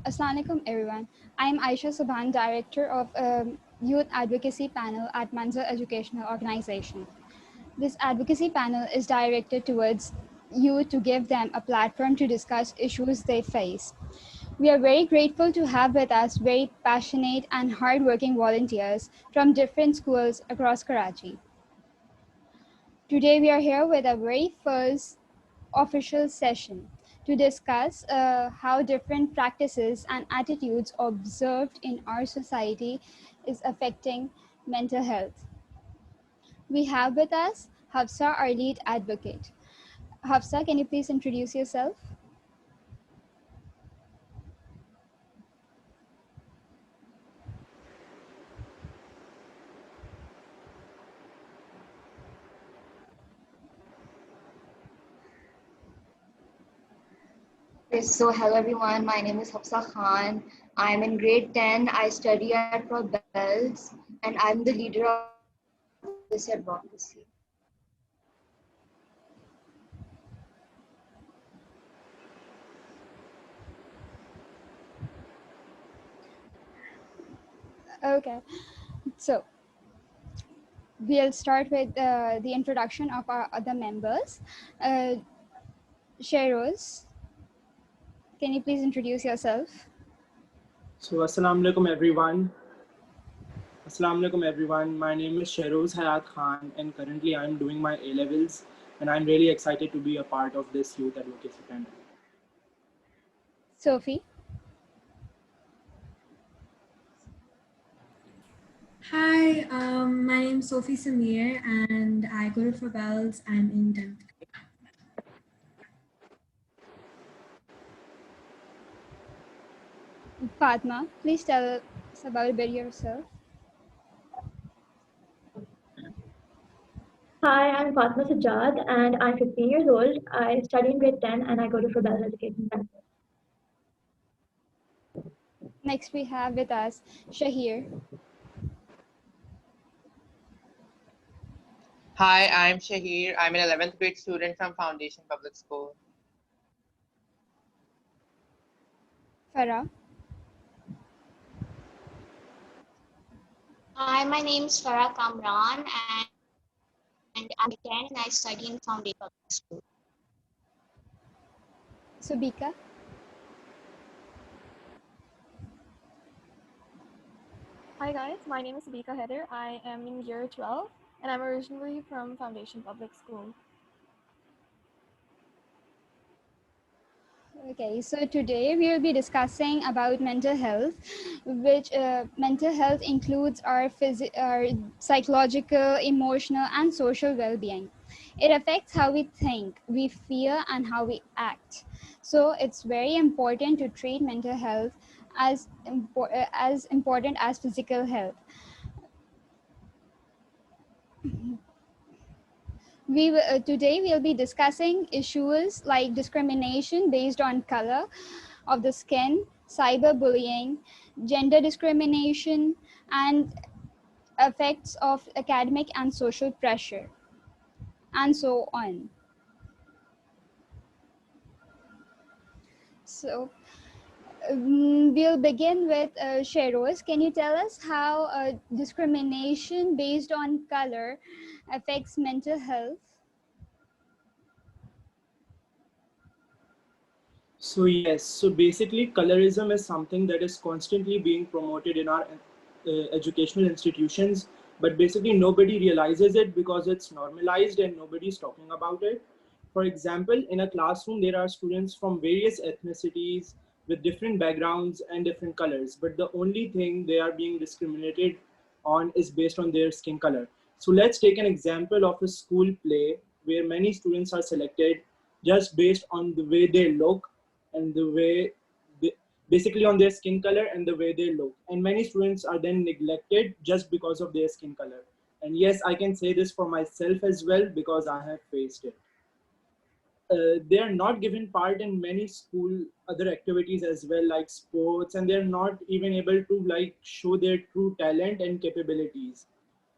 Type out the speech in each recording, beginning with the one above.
Assalamu alaikum everyone. I'm Aisha Subhan, Director of Youth Advocacy Panel at Manzar Educational Organization. This advocacy panel is directed towards youth to give them a platform to discuss issues they face. We are very grateful to have with us very passionate and hardworking volunteers from different schools across Karachi. Today we are here with a very first official session to discuss how different practices and attitudes observed in our society is affecting mental health. We have with us Hafsa, our lead advocate. Hafsa, can you please introduce yourself? Okay, so hello everyone, my name is Hafsa Khan. I'm in grade 10. I study at Bells, and I'm the leader of this advocacy. Okay, so we'll start with the introduction of our other members. Uh, Shairoz, can you please introduce yourself? So Assalamu alaikum everyone. Assalamu alaikum everyone. My name is Shairoz Hayat Khan and currently I'm doing my A-levels and I'm really excited to be a part of this youth advocacy panel. Sophie. Hi, my name is Sophie Samir and I go to Fabels. I'm in 10th grade. Fatma, please tell us about a bit yourself. Hi, I'm Fatma Sajjad and I'm 15 years old. I study in grade 10 and I go to Fabel Education Center. Next, we have with us Shahir. Hi, I'm Shahir. I'm an 11th grade student from Foundation Public School. Farah. Hi, my name is Farah Kamran and I'm 10 and I study in Foundation Public School. Subika. Hi guys, my name is Sabika Heather. I am in year 12 and I'm originally from Foundation Public School. Okay, so today we will be discussing about mental health, which mental health includes our psychological, emotional, and social well-being. It affects how we think, we feel, and how we act. So it's very important to treat mental health as important as physical health. Today we'll be discussing issues like discrimination based on color of the skin, cyberbullying, gender discrimination, and effects of academic and social pressure, and so on. So we'll begin with Shairoz. Can you tell us how discrimination based on color affects mental health? So yes, so basically colorism is something that is constantly being promoted in our educational institutions, but basically nobody realizes it because it's normalized and nobody's talking about it. For example, in a classroom, there are students from various ethnicities with different backgrounds and different colors, but the only thing they are being discriminated on is based on their skin color. So let's take an example of a school play where many students are selected just based on the way they look and the way they, basically on their skin color and the way they look, and many students are then neglected just because of their skin color. And yes, I can say this for myself as well because I have faced it. They are not given part in many school other activities as well, like sports, and they're not even able to like show their true talent and capabilities.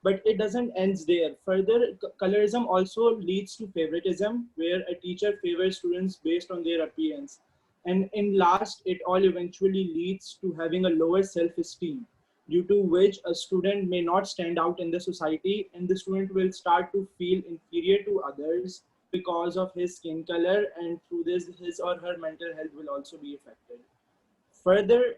But it doesn't end there. Further, colorism also leads to favoritism, where a teacher favors students based on their appearance. And in last, it all eventually leads to having a lower self-esteem, due to which a student may not stand out in the society, and the student will start to feel inferior to others because of his skin color, and through this his or her mental health will also be affected. Further,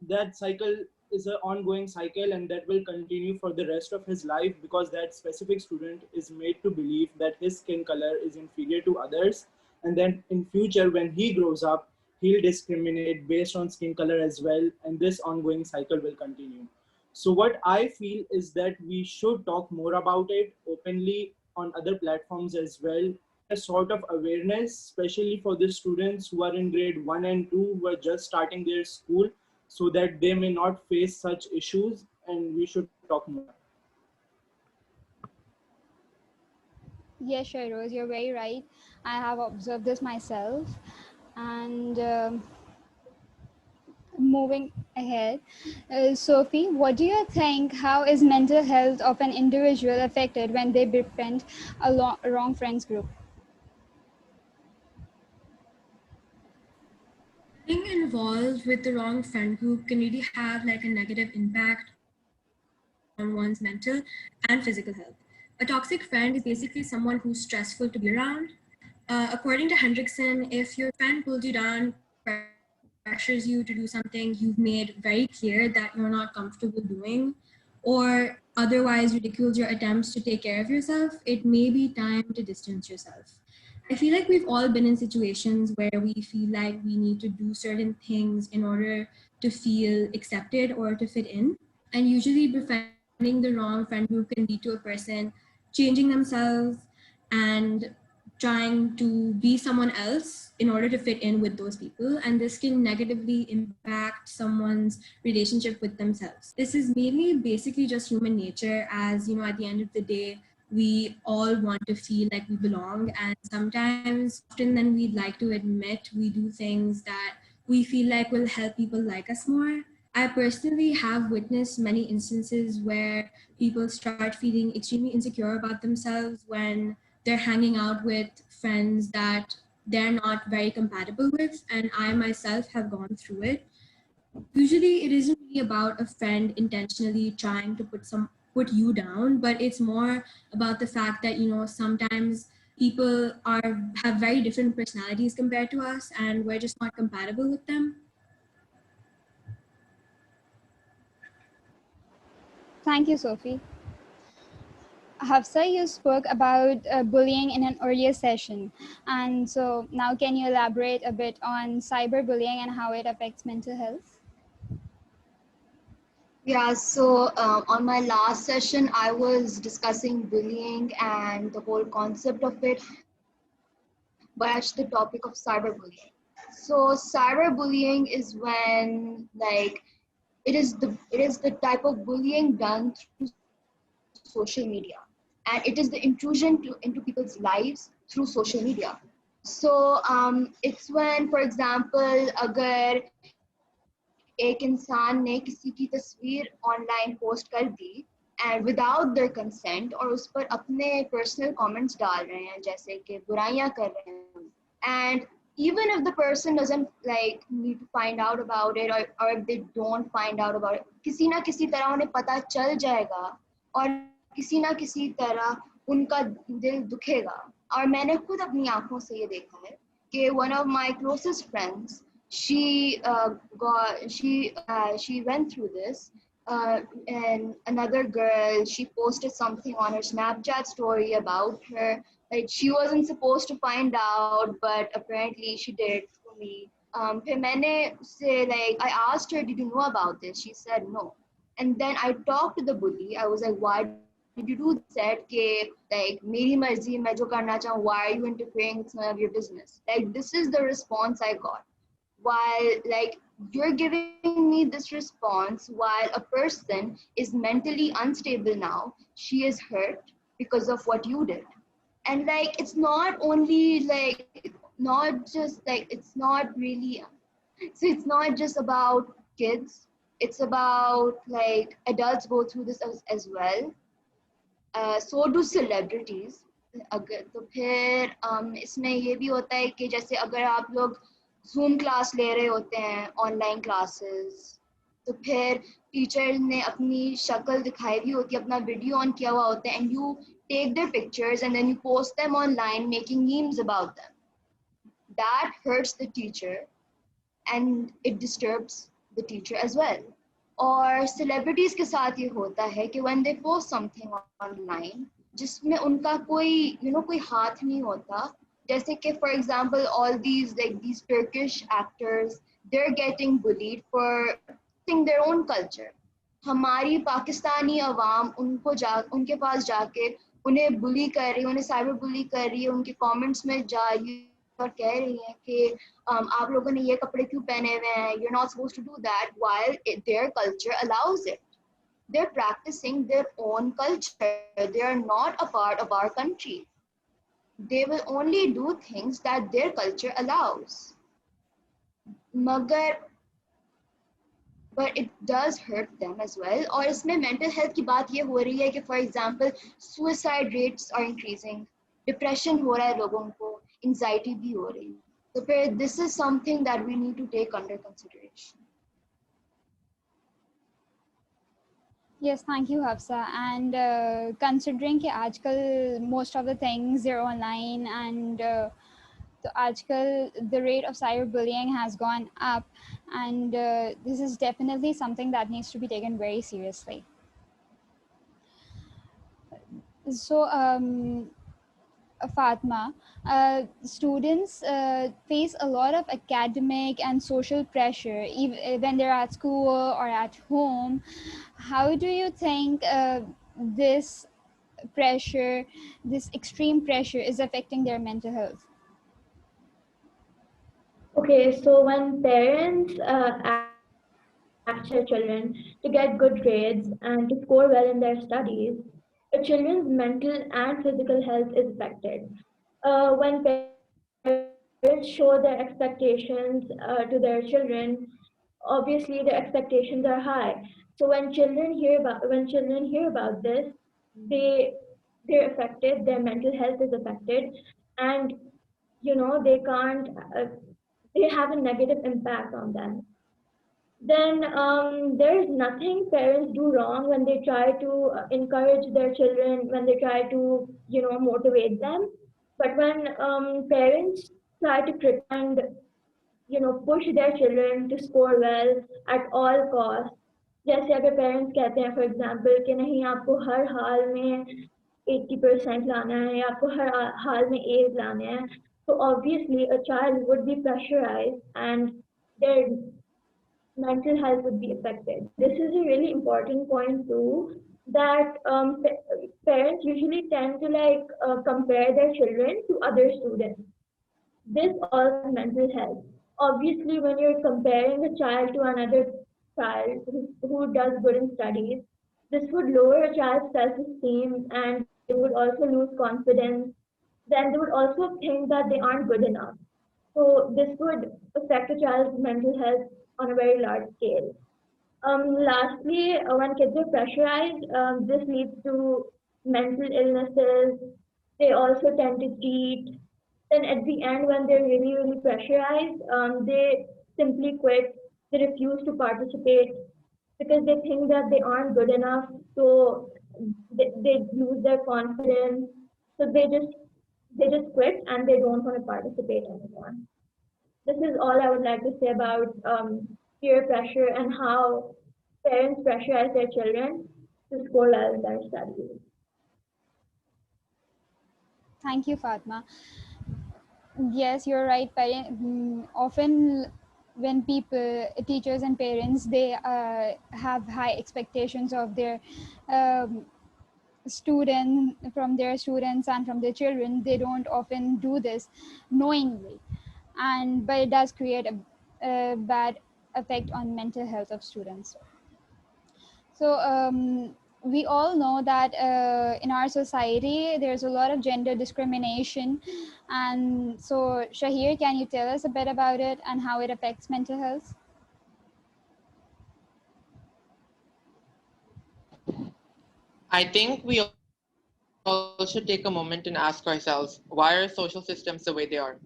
that cycle is an ongoing cycle, and that will continue for the rest of his life, because that specific student is made to believe that his skin color is inferior to others, and then in future when he grows up, he'll discriminate based on skin color as well, and this ongoing cycle will continue. So what I feel is that we should talk more about it openly on other platforms as well, a sort of awareness, especially for the students who are in grade 1 and 2, who are just starting their school, so that they may not face such issues, and we should talk more. Yes, Shairoz, you're very right. I have observed this myself. And moving ahead, Sophie, what do you think? How is mental health of an individual affected when they befriend a wrong friends group? Getting involved with the wrong friend group can really have like a negative impact on one's mental and physical health. A toxic friend is basically someone who's stressful to be around. According to Hendrickson, if your friend pulls you down, pressures you to do something you've made very clear that you're not comfortable doing, or otherwise ridicules your attempts to take care of yourself, it may be time to distance yourself. I feel like we've all been in situations where we feel like we need to do certain things in order to feel accepted or to fit in. And usually befriending the wrong friend group can lead to a person changing themselves and trying to be someone else in order to fit in with those people, and this can negatively impact someone's relationship with themselves. This is mainly basically just human nature, as you know, at the end of the day we all want to feel like we belong, and sometimes often than we'd like to admit, we do things that we feel like will help people like us more. I personally have witnessed many instances where people start feeling extremely insecure about themselves when they're hanging out with friends that they're not very compatible with, and I myself have gone through it. Usually it isn't really about a friend intentionally trying to put you down, but it's more about the fact that, you know, sometimes people have very different personalities compared to us and we're just not compatible with them. Thank you, Sophie. Hafsa, you spoke about bullying in an earlier session. And so now can you elaborate a bit on cyberbullying and how it affects mental health? Yeah, so on my last session, I was discussing bullying and the whole concept of it, but I touched the topic of cyberbullying. So cyberbullying is when like it is the type of bullying done through social media, and it is the intrusion into people's lives through social media. So it's when, for example, अगर एक इंसान ने किसी की तस्वीर online post कर दी and without their consent, और उस पर अपने personal comments डाल रहे हैं, जैसे कि बुराइयां कर रहे हैं, and even if the person doesn't like need to find out about it, or if they don't find out about it, किसी ना किसी तरह उन्हें पता चल जाएगा और किसी ना किसी तरह उनका दिल दुखेगा. और मैंने खुद अपनी आंखों से ये देखा है कि one of my closest friends, she went through this, and another girl, she posted something on her Snapchat story about her. Like she wasn't supposed to find out, but apparently she did for me. फिर मैंने उससे like I asked her, did you know about this? She said no. And then I talked to the bully. I was like, why did you do this? She said कि like मेरी मर्जी, मैं जो करना चाहूँ, why are you interfering? It's none of your business. Like this is the response I got. While like you're giving me this response while a person is mentally unstable now, she is hurt because of what you did. And like it's not only like not just like it's not really, so it's not just about kids, it's about like adults go through this as well. So do celebrities. अगर तो फिर इसमें ये भी होता है कि जैसे अगर आप लोग जूम क्लास ले रहे होते हैं, ऑनलाइन क्लासेस, तो फिर टीचर ने अपनी शक्ल दिखाई हुई होती है, अपना वीडियो ऑन किया हुआ होता है, and you take their pictures and then you post them online making memes about them. That hurts the teacher and it disturbs the teacher as well. और celebrities के साथ ये होता है कि when they post something online जिसमें उनका कोई कोई हाथ नहीं होता, जैसे कि for example all these Turkish actors, they're getting bullied for using their own culture. हमारी पाकिस्तानी अवाम उनके पास जाके उन्हें बुली कर रही है, उन्हें साइबर बुली कर रही है, उनके कमेंट्स में जा रही है और कह रही हैं कि आप लोगों ने ये कपड़े क्यों पहने हुए हैं, you're not supposed to do that, while their culture allows it. They're practicing their own culture. They are not a part of our country. They will only do things that their culture allows. मगर but it does hurt them as well. और इसमें mental health की बात ये हो रही है कि for example suicide rates are increasing, depression हो रहा है लोगों को, anxiety भी हो रही है, तो फिर this is something that we need to take under consideration. Yes, thank you, Hafsa. And considering कि आजकल most of the things they're online, and so आजकल the rate of cyberbullying has gone up, and this is definitely something that needs to be taken very seriously. So Fatma, students face a lot of academic and social pressure even when they're at school or at home. How do you think this pressure, this extreme pressure, is affecting their mental health? Okay, so when parents ask their children to get good grades and to score well in their studies, a children's mental and physical health is affected. When parents show their expectations to their children, obviously their expectations are high. So when children hear about this, they they're affected. Their mental health is affected, and they can't. They have a negative impact on them. Then there's nothing parents do wrong when they try to encourage their children, when they try to motivate them. But when parents try to pretend, push their children to score well at all costs, जैसे अगर parents कहते हैं for example कि नहीं आपको हर हाल में 80% लाना है या आपको हर हाल में A's लाने हैं, so obviously a child would be pressurized and their mental health would be affected. This is a really important point too, that parents usually tend to compare their children to other students. This also mental health. Obviously, when you're comparing a child to another child who does good in studies, this would lower a child's self-esteem and they would also lose confidence. Then they would also think that they aren't good enough. So this would affect a child's mental health on a very large scale. Lastly, when kids are pressurized, this leads to mental illnesses. They also tend to cheat. Then at the end, when they're really, really pressurized, they simply quit. They refuse to participate because they think that they aren't good enough. So they lose their confidence. So they just quit and they don't want to participate anymore. This is all I would like to say about peer pressure and how parents pressurize their children to score well in their studies. Thank you, Fatma. Yes, you're right. Often when people, teachers and parents, they have high expectations of their from their students and from their children, they don't often do this knowingly, but it does create a bad effect on mental health of students. So we all know that in our society there's a lot of gender discrimination, and so Shahir, can you tell us a bit about it and how it affects mental health? I think we all should take a moment and ask ourselves, why are social systems the way they are?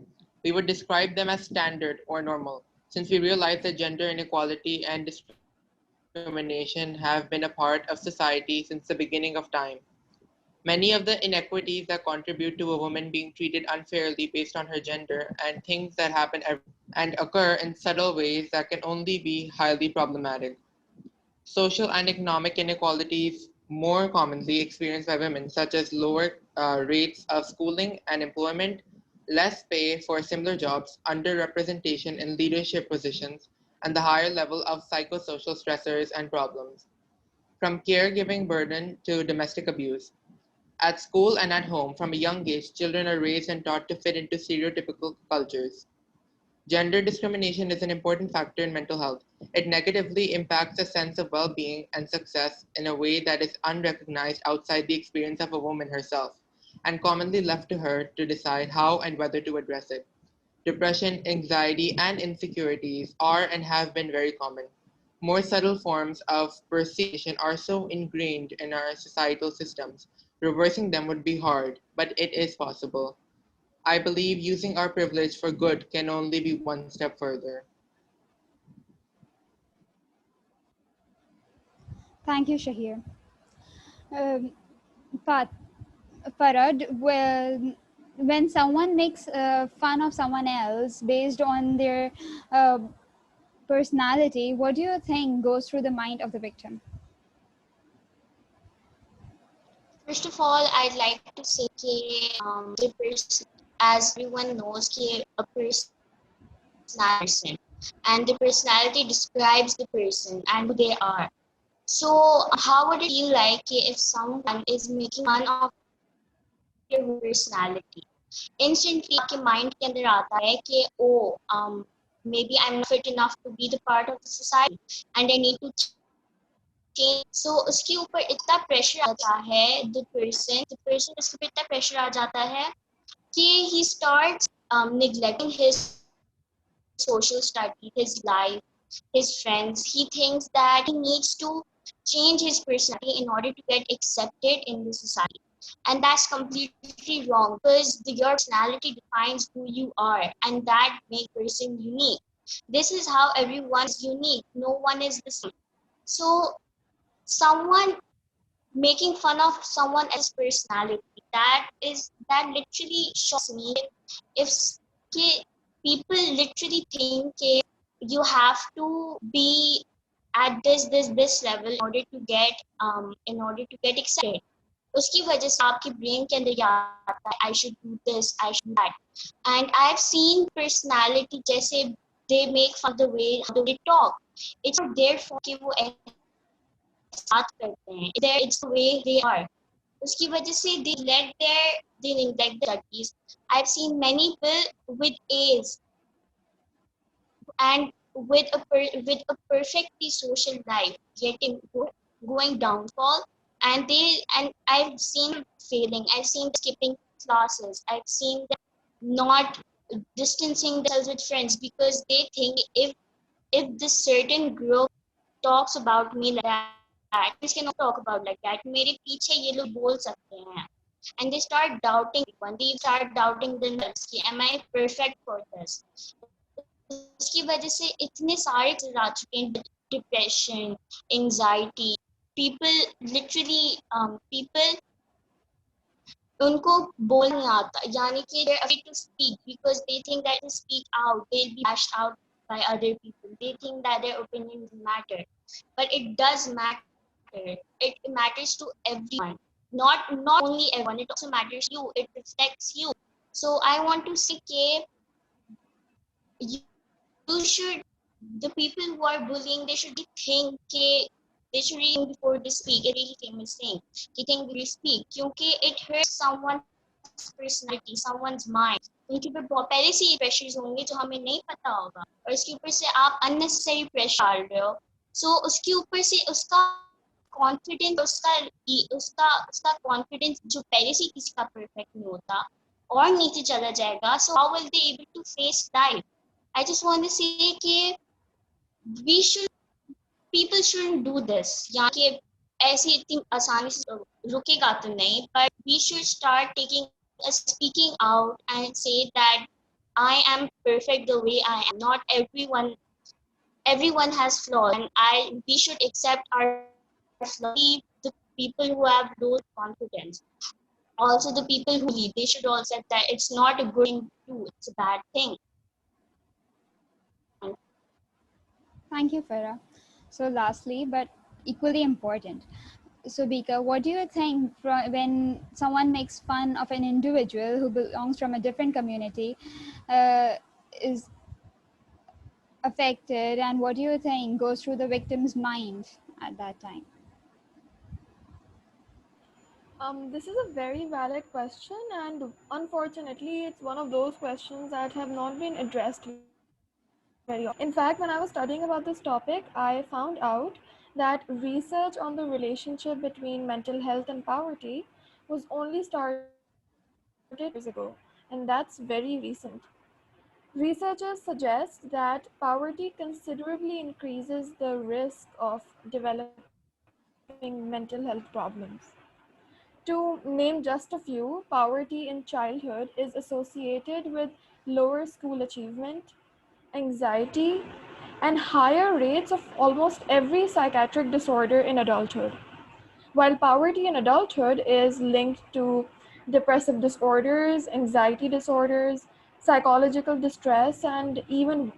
We would describe them as standard or normal, since we realize that gender inequality and discrimination have been a part of society since the beginning of time. Many of the inequities that contribute to a woman being treated unfairly based on her gender and things that happen every day and occur in subtle ways that can only be highly problematic. Social and economic inequalities more commonly experienced by women, such as lower rates of schooling and employment, less pay for similar jobs, underrepresentation in leadership positions, and the higher level of psychosocial stressors and problems, from caregiving burden to domestic abuse. At school and at home, from a young age, children are raised and taught to fit into stereotypical cultures. Gender discrimination is an important factor in mental health. It negatively impacts a sense of well being and success in a way that is unrecognized outside the experience of a woman herself, and commonly left to her to decide how and whether to address it. Depression, anxiety, and insecurities are and have been very common. More subtle forms of perceived are so ingrained in our societal systems, reversing them would be hard, but it is possible. I believe using our privilege for good can only be one step further. Thank you, Shahir. Um, Pat, Farad, when someone makes fun of someone else based on their uh, personality, what do you think goes through the mind of the victim? First of all, I'd like to say the person, as everyone knows, a person, and the personality describes the person and who they are. So, how would it feel like if someone is making fun of your personality? Instantly, आपके mind के अंदर आता है कि oh, maybe I'm not fit enough to be the part of the society, and I need to change. So उसके ऊपर इतना pressure आता है the person उसके ऊपर इतना pressure आ जाता है कि he starts neglecting his social studies, his life, his friends. He thinks that he needs to change his personality in order to get accepted in the society. And that's completely wrong because your personality defines who you are, and that makes person unique. This is how everyone is unique. No one is the same. So someone making fun of someone else's personality, that literally shocks me. If people literally think you have to be at this level in order to get accepted, उसकी वजह से आपके brain के अंदर ये आता है I should do this, I should do that. And I've seen personality जैसे they make fun of the way how they talk. It's not their fault कि वो ऐसे बात करते हैं. It's the way they are. उसकी वजह से they neglect their studies. I've seen many people with A's and with a perfectly social life going downfall, and I've seen them failing. I've seen them skipping classes. I've seen them not distancing themselves with friends because they think if this certain group talks about me like that, this cannot talk about like that. मेरे पीछे ये लोग बोल सकते हैं. And they start doubting everyone. They start doubting themselves. Am I perfect for this? उसकी वजह से इतने सारे आ चुके हैं. Depression, anxiety. People literally people उनको बोल नहीं आता, यानी कि they're afraid to speak because they think that if they speak out they'll be bashed out by other people. They think that their opinion doesn't matter, but it does matter. It matters to everyone, not only everyone. It also matters to you. It reflects you. So I want to say you should, the people who are bullying, they should think they should read before they speak. A really famous saying, कि think before you speak, क्योंकि it hurts someone's personality, someone's mind. उनके ऊपर पहले से ये pressures होंगे जो हमें नहीं पता होगा, और इसके ऊपर से आप unnecessary pressure डाल रहे हो. So उसके ऊपर से उसका confidence, उसका confidence जो पहले से किसी का perfect नहीं होता और नीचे चला जाएगा. So how will they able to face life? I just want to say कि people shouldn't do this. यहाँ के ऐसे इतनी आसानी से रुकेगा तो नहीं, but we should start speaking out and say that I am perfect the way I am. Not everyone has flaws, and we should accept our flaws, especially the people who have low confidence. Also, the people who lead, they should also accept that it's not a good thing to do, it's a bad thing. Thank you, Farah. So, lastly, but equally important, so Bika, what do you think when someone makes fun of an individual who belongs from a different community, uh, is affected, and what do you think goes through the victim's mind at that time? This is a very valid question, and unfortunately, it's one of those questions that have not been addressed very often. In fact, when I was studying about this topic, I found out that research on the relationship between mental health and poverty was only started 2 years ago, and that's very recent. Researchers suggest that poverty considerably increases the risk of developing mental health problems. To name just a few, poverty in childhood is associated with lower school achievement, anxiety, and higher rates of almost every psychiatric disorder in adulthood. While poverty in adulthood is linked to depressive disorders, anxiety disorders, psychological distress, and even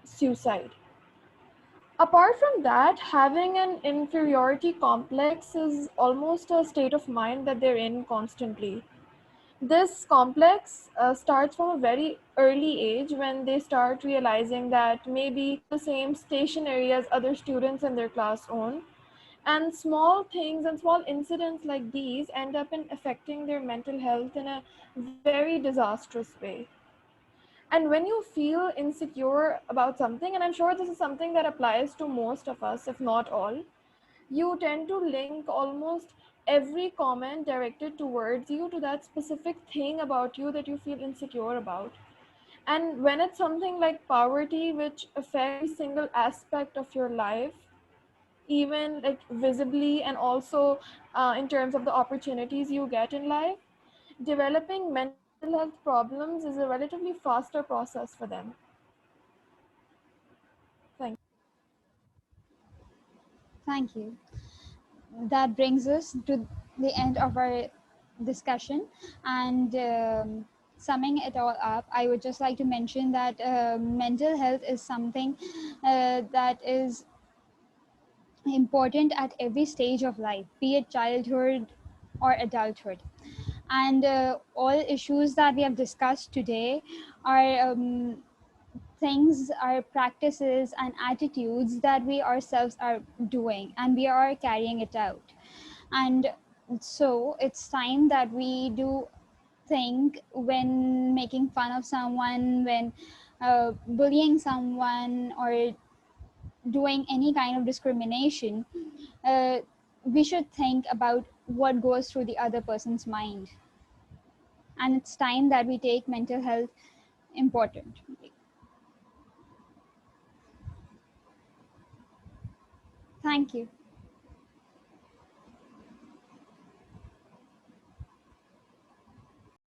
suicide. Apart from that, having an inferiority complex is almost a state of mind that they're in constantly. This complex starts from a very early age when they start realizing that maybe the same stationery as other students in their class own. And small things and small incidents like these end up in affecting their mental health in a very disastrous way. And when you feel insecure about something, and I'm sure this is something that applies to most of us, if not all, you tend to link almost every comment directed towards you to that specific thing about you that you feel insecure about. And when it's something like poverty, which affects every single aspect of your life, even like visibly and also in terms of the opportunities you get in life, developing mental health problems is a relatively faster process for them. Thank Thank you. That brings us to the end of our discussion. And summing it all up, I would just like to mention that mental health is something that is important at every stage of life, be it childhood or adulthood. And all issues that we have discussed today are things, are practices and attitudes that we ourselves are doing, and we are carrying it out. And so it's time that we do think, when making fun of someone, when bullying someone, or doing any kind of discrimination, uh, we should think about what goes through the other person's mind. And it's time that we take mental health important. Thank you.